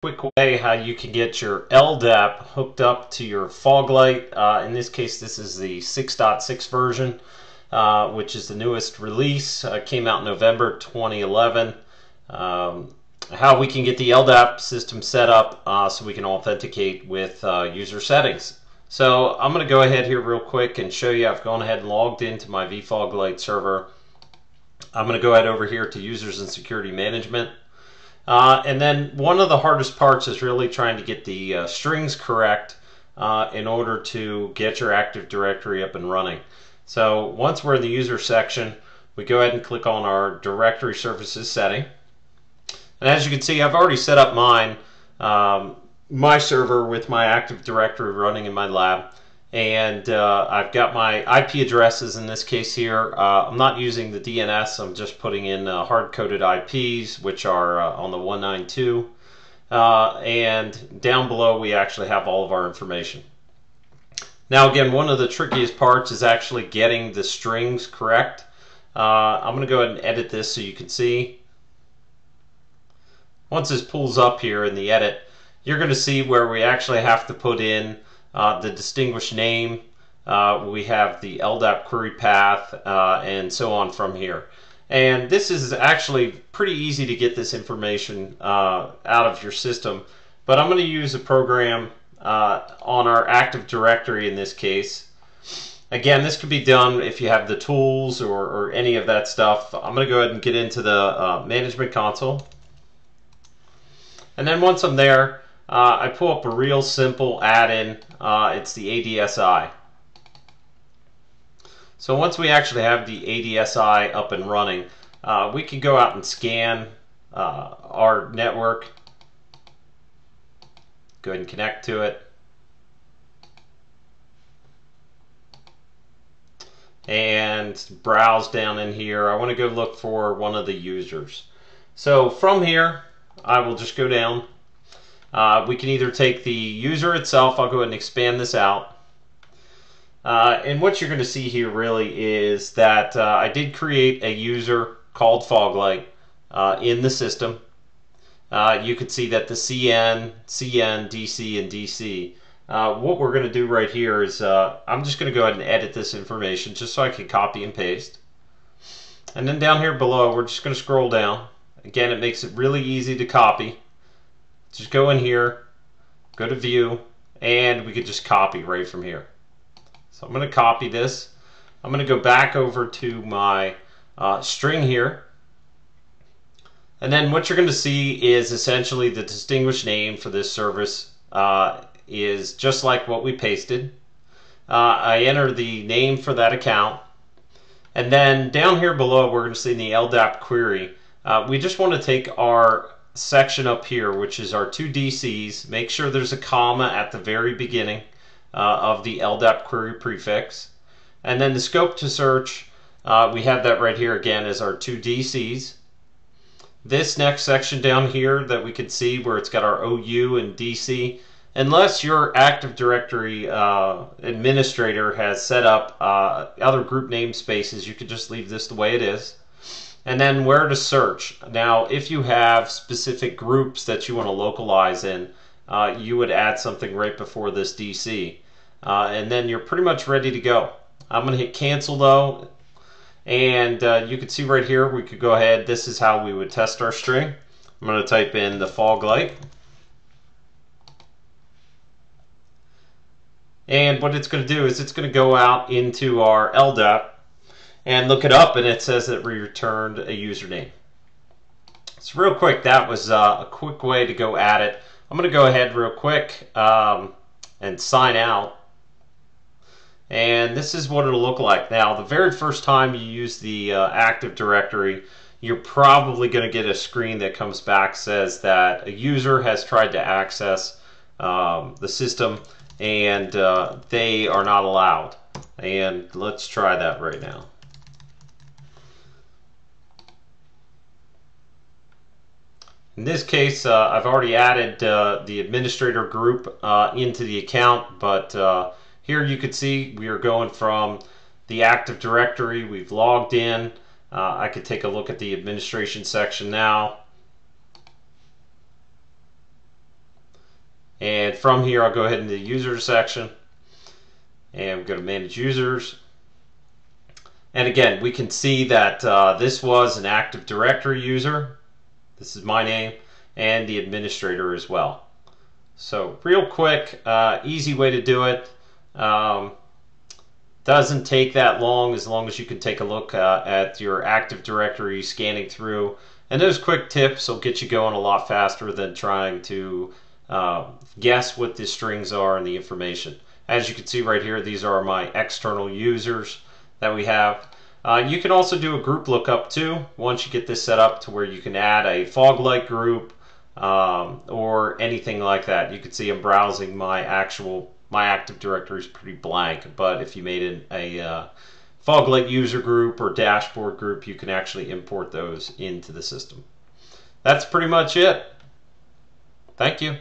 Quick way how you can get your LDAP hooked up to your vFoglight. In this case, this is the 6.6 version, which is the newest release. Came out in November 2011. How we can get the LDAP system set up so we can authenticate with user settings. So I'm going to go ahead here real quick and show you. I've gone ahead and logged into my vFoglight server. I'm going to go ahead over here to Users and Security Management. And then one of the hardest parts is really trying to get the strings correct in order to get your Active Directory up and running. So once we're in the user section, we go ahead and click on our directory services setting. And as you can see, I've already set up mine, my server with my Active Directory running in my lab. And I've got my IP addresses in this case here. I'm not using the DNS, I'm just putting in hard-coded IPs, which are on the 192. And down below we actually have all of our information. Now again, one of the trickiest parts is actually getting the strings correct. I'm going to go ahead and edit this so you can see. Once this pulls up here in the edit, you're going to see where we actually have to put in the distinguished name, we have the LDAP query path, and so on from here. And this is actually pretty easy to get this information out of your system, but I'm going to use a program on our Active Directory in this case. Again, this could be done if you have the tools or any of that stuff. I'm going to go ahead and get into the management console. And then once I'm there, I pull up a real simple add-in. It's the ADSI. So once we actually have the ADSI up and running, we can go out and scan our network. Go ahead and connect to it. And browse down in here. I want to go look for one of the users. So from here, I will just go down. We can either take the user itself. I'll go ahead and expand this out. And what you're going to see here really is that I did create a user called vFoglight in the system. You can see that the CN, DC, and DC. What we're going to do right here is I'm just going to go ahead and edit this information just so I can copy and paste. And then down here below, we're just going to scroll down. Again, it makes it really easy to copy. Just go in here, go to view, and we could just copy right from here. So I'm going to copy this. I'm going to go back over to my string here. And then what you're going to see is essentially the distinguished name for this service is just like what we pasted. I enter the name for that account. And then down here below, we're going to see in the LDAP query, we just want to take our section up here, which is our two DCs. Make sure there's a comma at the very beginning of the LDAP query prefix. And then the scope to search, we have that right here again as our two DCs. This next section down here that we can see where it's got our OU and DC, unless your Active Directory administrator has set up other group namespaces, you could just leave this the way it is. And then where to search. Now, if you have specific groups that you want to localize in, you would add something right before this DC. And then you're pretty much ready to go. I'm going to hit cancel though. And you can see right here, we could go ahead. This is how we would test our string. I'm going to type in the vFoglight. And what it's going to do is it's going to go out into our LDAP and look it up, and it says that we returned a username. So real quick, that was a quick way to go at it. I'm going to go ahead real quick and sign out. And this is what it'll look like. Now, the very first time you use the Active Directory, you're probably going to get a screen that comes back says that a user has tried to access the system and they are not allowed. And let's try that right now. In this case, I've already added the administrator group into the account, but here you can see we are going from the Active Directory. We've logged in. I could take a look at the administration section now. from here, I'll go ahead into the users section, and go to manage users. And again, we can see that this was an Active Directory user. This is my name, and the administrator as well. So real quick, easy way to do it. Doesn't take that long as you can take a look at your Active Directory, scanning through. And those quick tips will get you going a lot faster than trying to guess what the strings are and the information. As you can see right here, these are my external users that we have. You can also do a group lookup too, once you get this set up to where you can add a vFoglight group or anything like that. You can see I'm browsing my Active Directory is pretty blank, but if you made a vFoglight user group or dashboard group, you can actually import those into the system. That's pretty much it. Thank you.